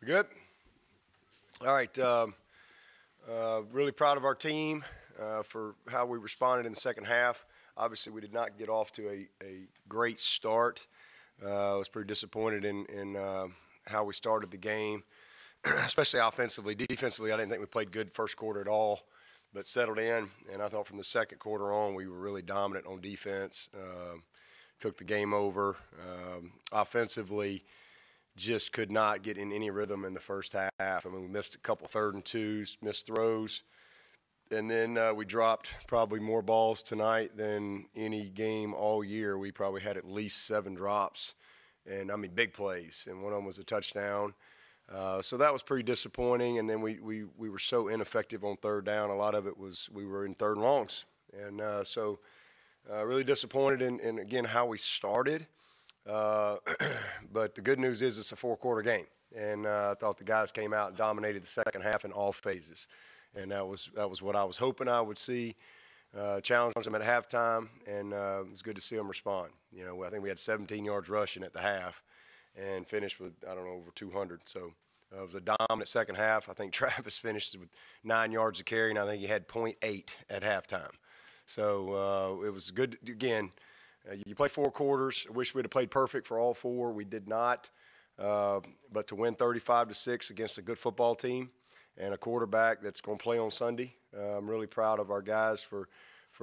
Good. All right. Really proud of our team for how we responded in the second half. Obviously, we did not get off to a great start. I was pretty disappointed in how we started the game, especially offensively. Defensively, I didn't think we played good first quarter at all, but settled in. And I thought from the second quarter on, we were really dominant on defense. Took the game over. Offensively, just could not get in any rhythm in the first half. I mean, we missed a couple 3rd and 2s, missed throws. And then we dropped probably more balls tonight than any game all year. We probably had at least 7 drops, and I mean big plays, and one of them was a touchdown. So that was pretty disappointing. And then we were so ineffective on 3rd down. A lot of it was we were in 3rd and longs, and so really disappointed in again how we started. But the good news is it's a 4-quarter game, and I thought the guys came out and dominated the second half in all phases. And that was what I was hoping I would see. Challenged them at halftime, and it was good to see them respond. You know, I think we had 17 yards rushing at the half and finished with, I don't know, over 200. So it was a dominant second half. I think Travis finished with 9 yards of carry, and I think he had .8 at halftime. So it was good. Again, you play 4 quarters. I wish we'd have played perfect for all 4. We did not. But to win 35-6 against a good football team and a quarterback that's going to play on Sunday, I'm really proud of our guys for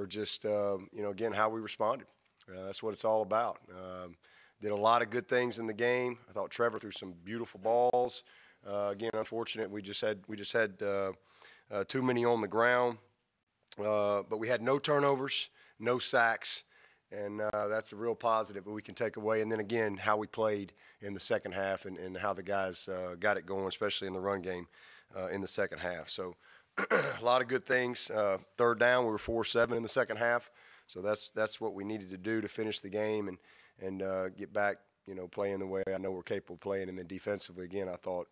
just, again, how we responded. That's what it's all about. Did a lot of good things in the game. I thought Trevor threw some beautiful balls. Again, unfortunate, we just had too many on the ground. But we had no turnovers, no sacks. And that's a real positive that we can take away. And then, again, how we played in the second half and how the guys got it going, especially in the run game in the second half. So a lot of good things. 3rd down, we were 4-7 in the second half. So that's what we needed to do to finish the game and get back, playing the way I know we're capable of playing. And then defensively, again, I thought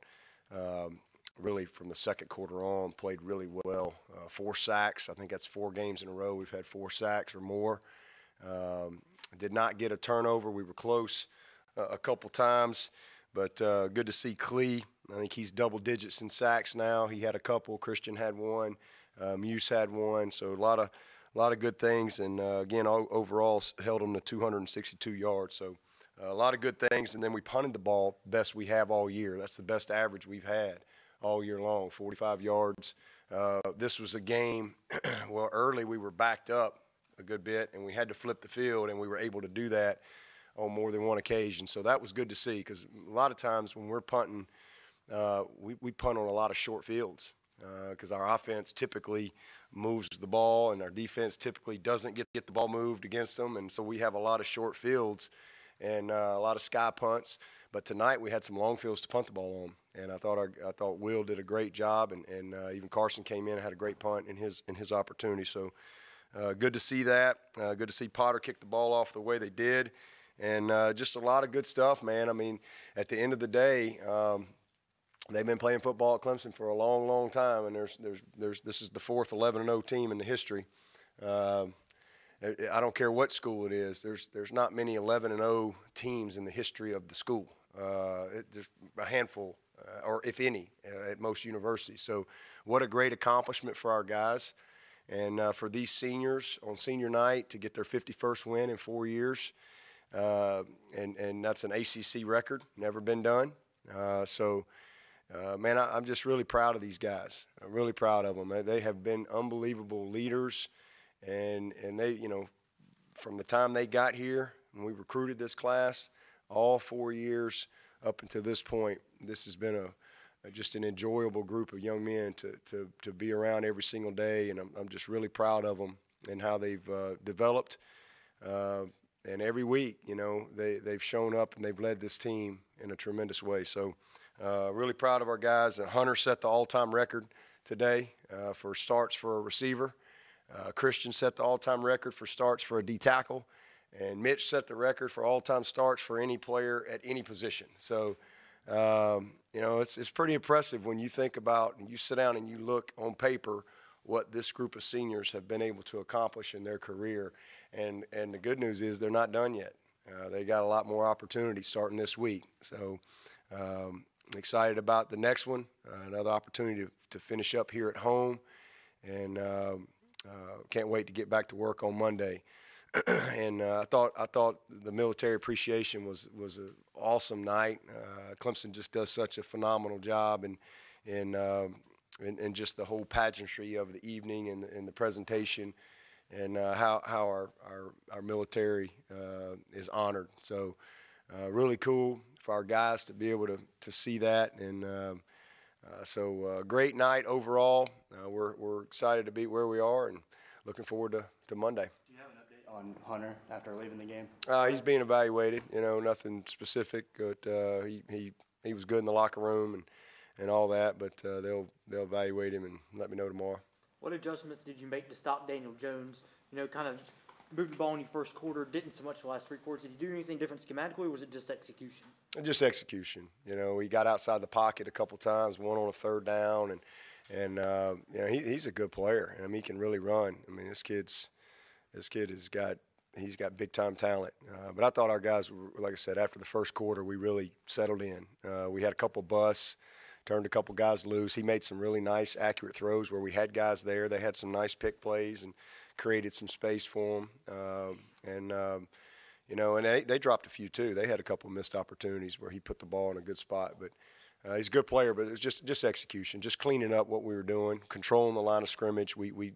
really from the second quarter on played really well. 4 sacks. I think that's 4 games in a row we've had 4 sacks or more. Did not get a turnover. We were close a couple times, but good to see Clee. I think he's double digits in sacks now. He had a couple. Christian had 1. Muse had 1. So a lot of good things. And again, overall held them to 262 yards. So a lot of good things. And then we punted the ball best we have all year. That's the best average we've had all year long, 45 yards. This was a game. Well, early we were backed up a good bit, and we had to flip the field, and we were able to do that on more than one occasion. So that was good to see, because a lot of times when we're punting, we punt on a lot of short fields because our offense typically moves the ball, and our defense typically doesn't get the ball moved against them, and so we have a lot of short fields and a lot of sky punts. But tonight we had some long fields to punt the ball on, and I thought Will did a great job, and even Carson came in and had a great punt in his opportunity. So. Good to see that. Good to see Potter kick the ball off the way they did. And just a lot of good stuff, man. I mean, at the end of the day, they've been playing football at Clemson for a long, long time, and this is the 4th 11-0 team in the history. I don't care what school it is. There's not many 11-0 teams in the history of the school. There's a handful, or if any, at most universities. So what a great accomplishment for our guys. And for these seniors on senior night to get their 51st win in 4 years, and that's an ACC record, never been done. Man, I'm just really proud of these guys. I'm really proud of them. They have been unbelievable leaders, and they, from the time they got here, when we recruited this class, all 4 years up until this point, this has been just an enjoyable group of young men to be around every single day, and I'm just really proud of them and how they've developed. And every week, they've shown up and they've led this team in a tremendous way. So really proud of our guys. Hunter set the all-time record today for starts for a receiver. Christian set the all-time record for starts for a D-tackle. And Mitch set the record for all-time starts for any player at any position. So it's pretty impressive when you think about and you sit down and you look on paper what this group of seniors have been able to accomplish in their career. And the good news is they're not done yet. They got a lot more opportunities starting this week. So, excited about the next one, another opportunity to finish up here at home, and can't wait to get back to work on Monday. And I thought the military appreciation was an awesome night. Clemson just does such a phenomenal job, and just the whole pageantry of the evening and the presentation, and how our military is honored. So really cool for our guys to be able to see that, and so great night overall. We're excited to be where we are and looking forward to Monday. Do you have an update on Hunter after leaving the game? He's being evaluated. Nothing specific, but he was good in the locker room and all that. But they'll evaluate him and let me know tomorrow. What adjustments did you make to stop Daniel Jones? Kind of moved the ball in your first quarter, didn't so much the last three quarters. Did you do anything different schematically, or was it just execution? Just execution. He got outside the pocket a couple times, one on a third down, and he's a good player. He can really run. This kid he's got big time talent. But I thought our guys were, like I said, after the first quarter, we really settled in. We had a couple busts, turned a couple guys loose. He made some really nice, accurate throws where we had guys there. They had some nice pick plays and created some space for them. And they dropped a few too. They had a couple missed opportunities where he put the ball in a good spot. But he's a good player, but it was just execution, just cleaning up what we were doing, controlling the line of scrimmage. We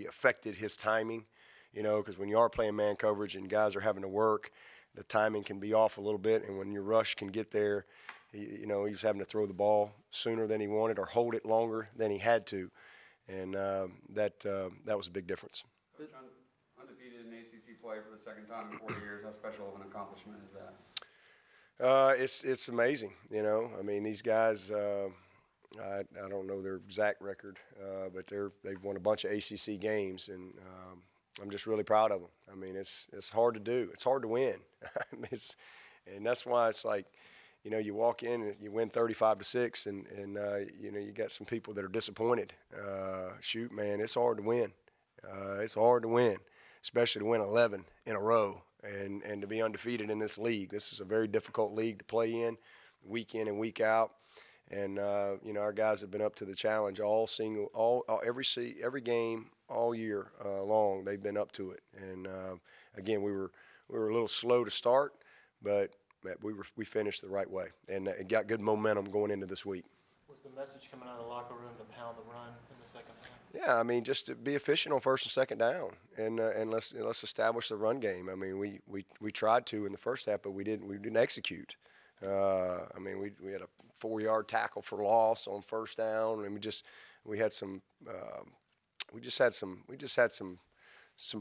affected his timing, because when you are playing man coverage and guys are having to work, the timing can be off a little bit. And when your rush can get there, he was having to throw the ball sooner than he wanted or hold it longer than he had to. And that was a big difference. Undefeated in ACC play for the second time in 4 years. How special of an accomplishment is that? It's amazing. These guys. I don't know their exact record, but they've won a bunch of ACC games, and I'm just really proud of them. It's hard to do. It's hard to win. And that's why it's like, you walk in and you win 35-6, and you got some people that are disappointed. Shoot, man, it's hard to win. It's hard to win, especially to win 11 in a row and to be undefeated in this league. This is a very difficult league to play in and week out. And our guys have been up to the challenge every game all year long. They've been up to it. And again, we were a little slow to start, but we finished the right way, and it got good momentum going into this week. Was the message coming out of the locker room to pound the run in the second half? Yeah, just to be efficient on first and second down, and let's establish the run game. We tried to in the first half, but we didn't execute. We had a 4-yard tackle for loss on first down, and we had some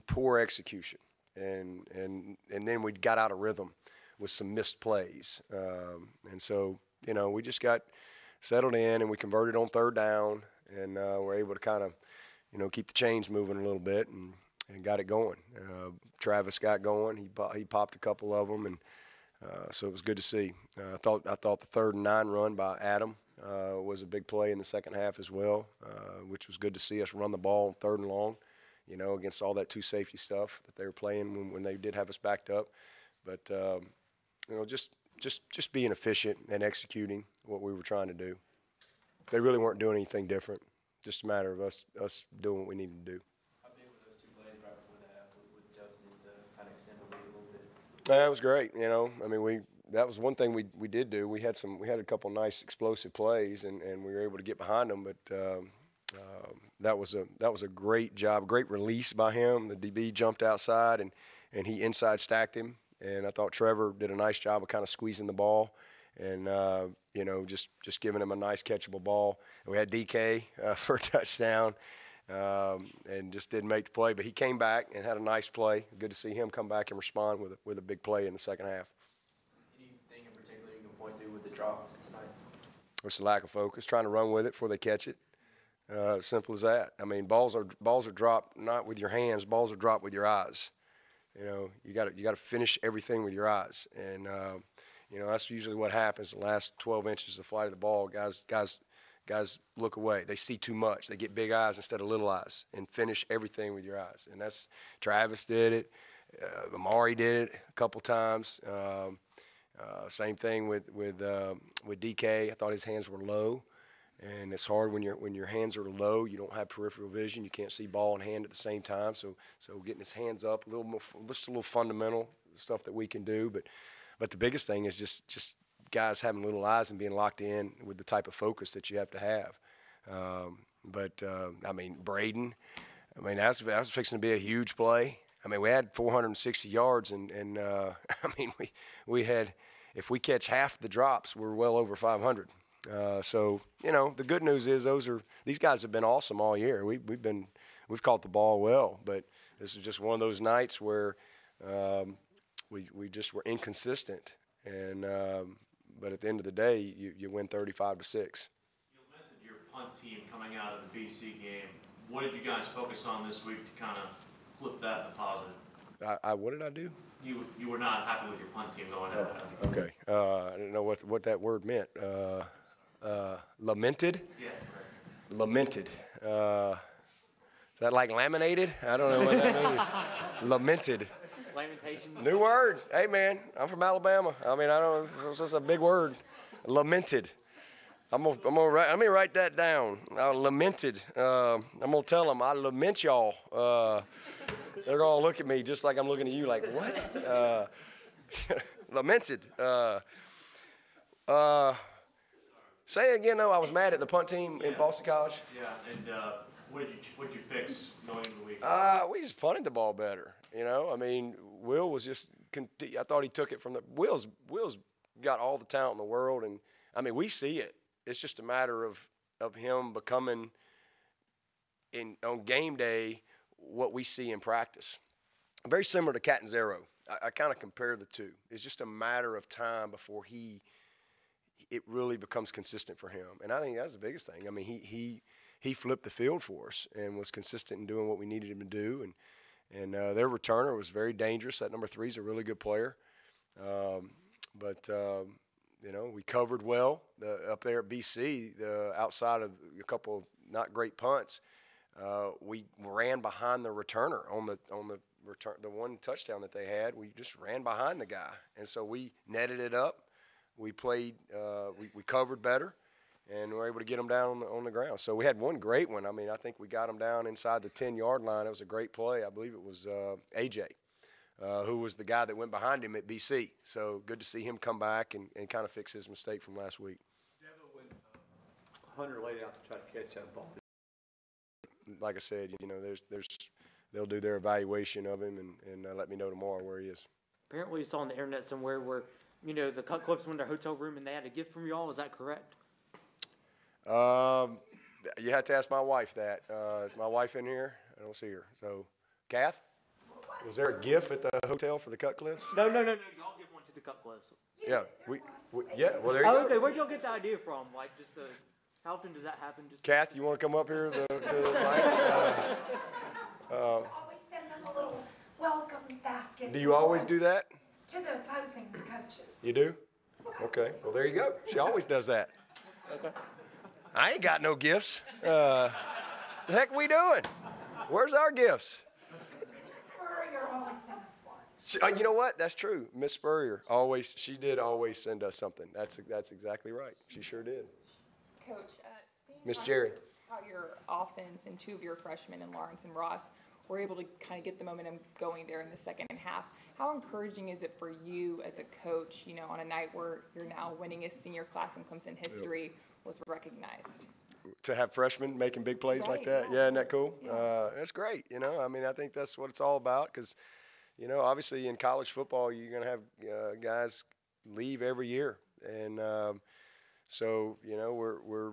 poor execution, and then we got out of rhythm with some missed plays, and so we just got settled in, and we converted on third down, and we're able to kind of keep the chains moving a little bit and got it going. Travis got going. He popped a couple of them, and so it was good to see. I thought the 3rd and 9 run by Adam was a big play in the second half as well, which was good to see us run the ball on 3rd and long, against all that 2 safety stuff that they were playing when they did have us backed up. But just being efficient and executing what we were trying to do. They really weren't doing anything different. Just a matter of us doing what we needed to do. How big were those 2 plays right before the half with Justin to kind of extend the lead a little bit? That was great. That was one thing we did do. We had a couple nice explosive plays, and we were able to get behind them. But that was a great job, great release by him. The DB jumped outside and he inside stacked him. And I thought Trevor did a nice job of kind of squeezing the ball and just giving him a nice catchable ball. And we had DK for a touchdown. And just didn't make the play, but he came back and had a nice play. Good to see him come back and respond with a big play in the second half. Anything in particular you can point to with the drops tonight? It's a lack of focus, trying to run with it before they catch it. Simple as that. Balls are dropped not with your hands. Balls are dropped with your eyes. You got to finish everything with your eyes, and that's usually what happens. The last 12 inches of the flight of the ball, guys look away. They see too much. They get big eyes instead of little eyes, and finish everything with your eyes. And that's Travis did it. Amari did it a couple times. Same thing with DK. I thought his hands were low, and it's hard when your hands are low. You don't have peripheral vision. You can't see ball and hand at the same time. So getting his hands up, a little more, just a little fundamental stuff that we can do. But the biggest thing is just guys having little eyes and being locked in with the type of focus that you have to have. I mean, Braden, I mean, that was fixing to be a huge play. I mean, we had 460 yards, and I mean, we had, if we catch half the drops, we're well over 500. So, you know, the good news is these guys have been awesome all year. We've caught the ball well, but this is just one of those nights where we just were inconsistent. And but at the end of the day, you win 35-6. You mentioned your punt team coming out of the BC game. What did you guys focus on this week to kind of flip that in the positive? What did I do? You were not happy with your punt team going out. Okay. I didn't know what that word meant. Lamented? Yeah, correct. Lamented. Is that like laminated? I don't know what that means. Lamented. Lamentations. New word. Hey, man, I'm from Alabama. I mean, I don't know. It's just a big word. Lamented. Let me write that down. Lamented. I'm going to tell them, I lament y'all. They're going to look at me just like I'm looking at you like, what? Lamented. Say it again, though. I was mad at the punt team in Boston College. Yeah, and what did you fix going into the week? We just punted the ball better. You know, I mean, Will was just I thought he took it from the – Will's got all the talent in the world, and, I mean, we see it. It's just a matter of him becoming, on game day, what we see in practice. Very similar to Catanzaro. I kind of compare the two. It's just a matter of time before it really becomes consistent for him. And I think that's the biggest thing. I mean, he flipped the field for us and was consistent in doing what we needed him to do. And their returner was very dangerous. That number 3 is a really good player. You know, we covered well up there at BC. Outside of a couple of not great punts, we ran behind the returner on the return. The one touchdown that they had, we just ran behind the guy, and so we netted it up. We played. We covered better, and we were able to get them down on the ground. So we had one great one. I mean, I think we got them down inside the 10-yard line. It was a great play. I believe it was AJ. Who was the guy that went behind him at BC. So good to see him come back and kind of fix his mistake from last week. Dabo, when Hunter laid out to try to catch that ball, like I said, you know, they'll do their evaluation of him and let me know tomorrow where he is. Apparently you saw on the internet somewhere where, you know, the Cut Clips went to their hotel room and they had a gift from y'all. Is that correct? You have to ask my wife that. Is my wife in here? I don't see her. So, Kath? Was there a gift at the hotel for the Cutcliffes? No. Y'all give one to the Cut Clips. Yeah, yeah. Well, there you go. Okay, where'd y'all get the idea from? Like, how often does that happen? Kath, you want to come up here to the mic? Always send them a little welcome basket. Do you always do that? To the opposing coaches. You do? Okay. Well, there you go. She always does that. Okay. I ain't got no gifts. The heck we doing? Where's our gifts? Spurrier always send us one. You know what? That's true. Miss Spurrier she did always send us something. That's exactly right. She sure did. Coach, seeing Miss Jerry. how your offense and 2 of your freshmen, and Lawrence and Ross, were able to kind of get the momentum going there in the second half, how encouraging is it for you as a coach, you know, on a night where your now winningest senior class in Clemson history was recognized? To have freshmen making big plays like that. Yeah, isn't that cool? Yeah. That's great. You know, I mean, I think that's what it's all about because, you know, obviously in college football, you're going to have guys leave every year. And so, you know,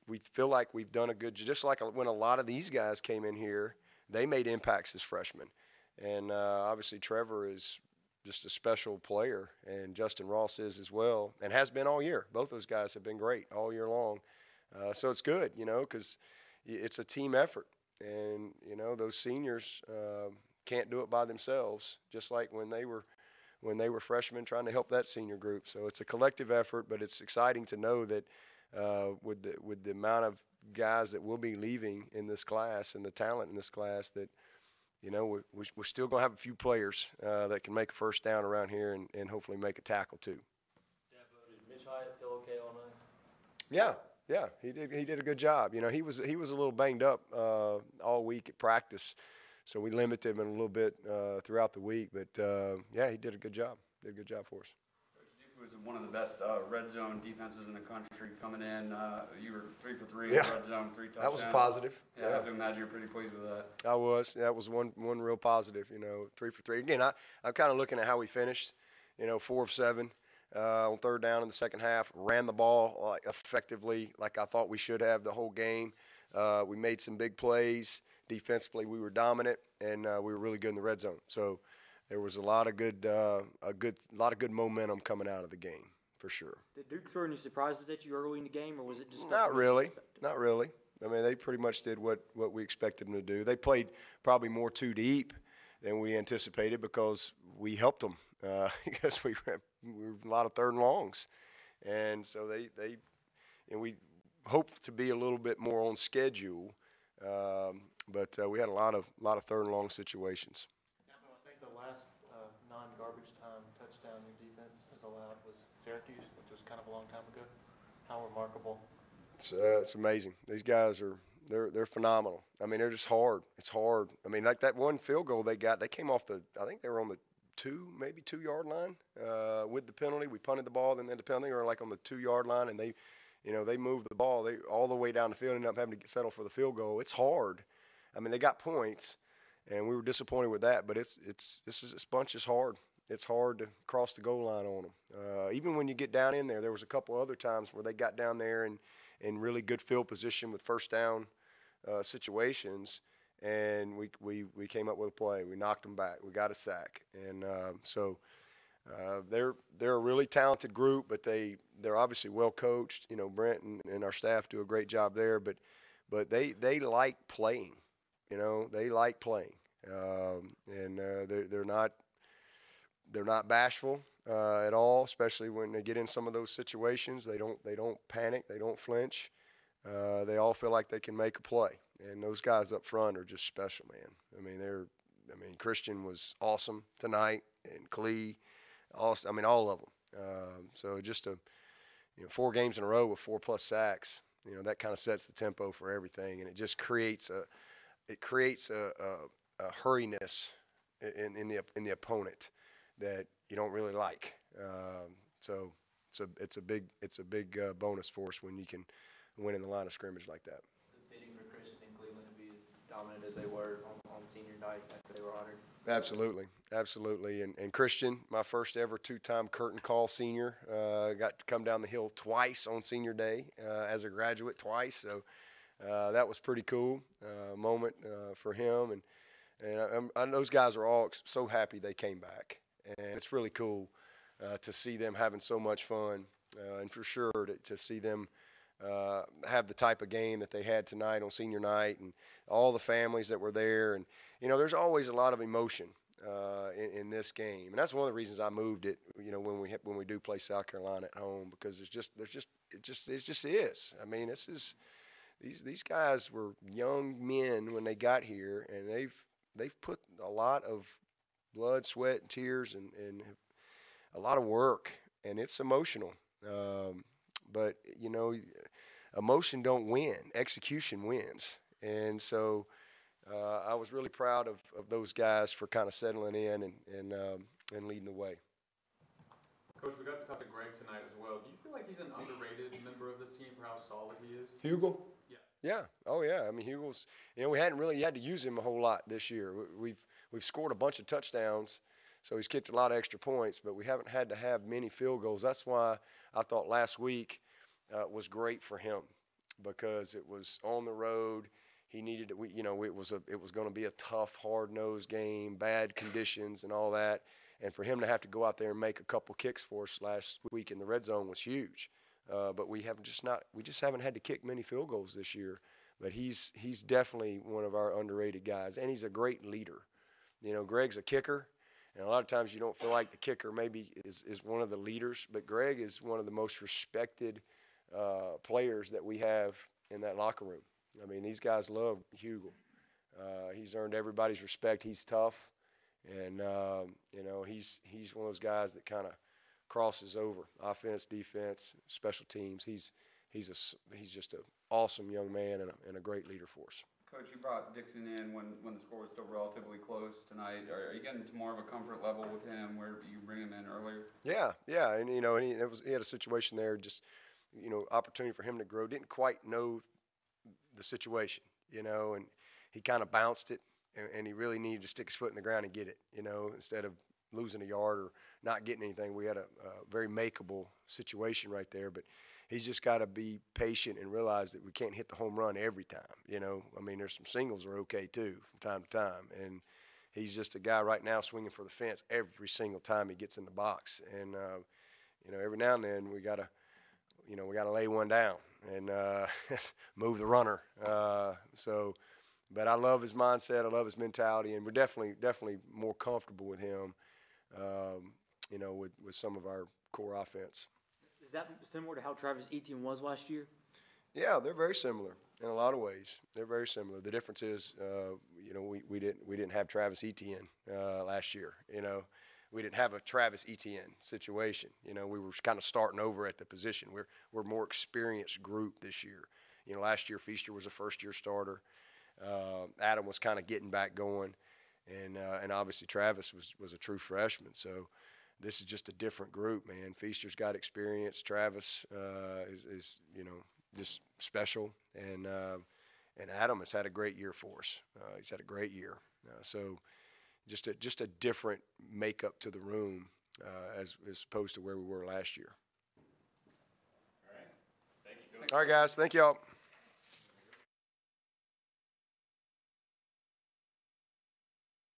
we feel like we've done a good job. Just like when a lot of these guys came in here, they made impacts as freshmen. And obviously Trevor is just a special player, and Justin Ross is as well, and has been all year. Both those guys have been great all year long. So it's good, you know, because it's a team effort. And, you know, those seniors can't do it by themselves, just like when they were freshmen trying to help that senior group. So it's a collective effort, but it's exciting to know that with the amount of guys that will be leaving in this class and the talent in this class that, you know, we're still going to have a few players that can make a first down around here and hopefully make a tackle too. tonight? Feel okay all night? Yeah, he did a good job. You know, he was a little banged up all week at practice, so we limited him a little bit throughout the week. But yeah, he did a good job. Did a good job for us. Coach, Duke was one of the best red zone defenses in the country coming in. You were 3 for 3 Yeah. in red zone, 3 touchdowns. That was a positive. Yeah, I have to imagine you're pretty pleased with that. I was. That was one real positive. You know, 3 for 3. Again, I'm kind of looking at how we finished. You know, 4 of 7 on third down in the second half. Ran the ball effectively, like I thought we should have the whole game. We made some big plays. Defensively, we were dominant, and we were really good in the red zone. So there was a lot of good momentum coming out of the game for sure. Did Duke throw any surprises at you early in the game, or was it just Not really. Not really. I mean, they pretty much did what we expected them to do. They played probably more too deep than we anticipated because we helped them because we were a lot of third and longs, and so we hoped to be a little bit more on schedule, but we had a lot of third and long situations. Dabo, I think the last non-garbage time touchdown your defense has allowed was Syracuse, which was kind of a long time ago. How remarkable. It's amazing. These guys they're phenomenal. I mean, they're just hard. It's hard. I mean, like that one field goal they got, they came off I think they were on the 2-yard line with the penalty. We punted the ball, then the penalty, or like on the 2-yard line, and they moved the ball all the way down the field and ended up having to settle for the field goal. It's hard. I mean, they got points, and we were disappointed with that. But this bunch is hard. It's hard to cross the goal line on them. Even when you get down in there was a couple other times where they got down there and in really good field position with first down situations, and we came up with a play. We knocked them back. We got a sack, and so they're a really talented group, but they're obviously well coached. You know, Brent and our staff do a great job there, but they like playing. You know, they like playing, and they're not bashful at all, especially when they get in some of those situations. They don't panic. They don't flinch. They all feel like they can make a play, and those guys up front are just special, man. I mean, Christian was awesome tonight, and Klee, awesome. I mean, all of them. So just 4 games in a row with 4+ sacks. You know, that kind of sets the tempo for everything, and it just creates a hurriness in the opponent that you don't really like. So it's a big bonus for us when you can win in the line of scrimmage like that. Fitting for Christian and Cleveland to be as dominant as they were on senior night after they were honored. Absolutely. And Christian, my first ever 2-time curtain call senior, got to come down the hill twice on senior day as a graduate twice. So that was pretty cool moment for him. And those guys are all so happy they came back. And it's really cool to see them having so much fun, and for sure to see them have the type of game that they had tonight on senior night, and all the families that were there. And there's always a lot of emotion in this game, and that's one of the reasons I moved it. When we do play South Carolina at home, because it just is. I mean, these guys were young men when they got here, and they've put a lot of blood, sweat, and tears, and a lot of work, and it's emotional. But emotion don't win; execution wins. And so I was really proud of those guys for kind of settling in and leading the way. Coach, we got to talk to Greg tonight as well. Do you feel like he's an underrated member of this team for how solid he is? Hugo? Yeah. Oh yeah. I mean, Hugo's. We hadn't really had to use him a whole lot this year. We've scored a bunch of touchdowns, so he's kicked a lot of extra points, but we haven't had to have many field goals. That's why I thought last week was great for him, because it was on the road. He needed it. It was going to be a tough, hard-nosed game, bad conditions and all that, and for him to have to go out there and make a couple kicks for us last week in the red zone was huge. But we just haven't had to kick many field goals this year. But he's definitely one of our underrated guys, and he's a great leader. Greg's a kicker, and a lot of times you don't feel like the kicker maybe is one of the leaders, but Greg is one of the most respected players that we have in that locker room. I mean, these guys love Hugo. He's earned everybody's respect. He's tough, and he's one of those guys that kind of crosses over offense, defense, special teams. He's just an awesome young man and a great leader for us. Coach, you brought Dixon in when the score was still relatively close tonight. Are you getting to more of a comfort level with him where you bring him in earlier? Yeah, and he had a situation there, just opportunity for him to grow. Didn't quite know the situation, and he kind of bounced it, and he really needed to stick his foot in the ground and get it, instead of losing a yard or not getting anything. We had a very makeable situation right there, but he's just got to be patient and realize that we can't hit the home run every time. There's some singles are okay too from time to time, and he's just a guy right now swinging for the fence every single time he gets in the box. And every now and then we gotta lay one down and move the runner. But I love his mindset. I love his mentality, and we're definitely more comfortable with him. With some of our core offense. Is that similar to how Travis Etienne was last year? Yeah, they're very similar in a lot of ways. They're very similar. The difference is, we didn't have Travis Etienne last year. We didn't have a Travis Etienne situation. We were kind of starting over at the position. We're a more experienced group this year. Last year Feaster was a first-year starter. Adam was kind of getting back going, and obviously Travis was a true freshman. So this is just a different group, man. Feaster's got experience. Travis is just special, and Adam has had a great year for us. He's had a great year. So just a different makeup to the room as opposed to where we were last year. All right. Thank you, Coach. All right, guys. Thank y'all.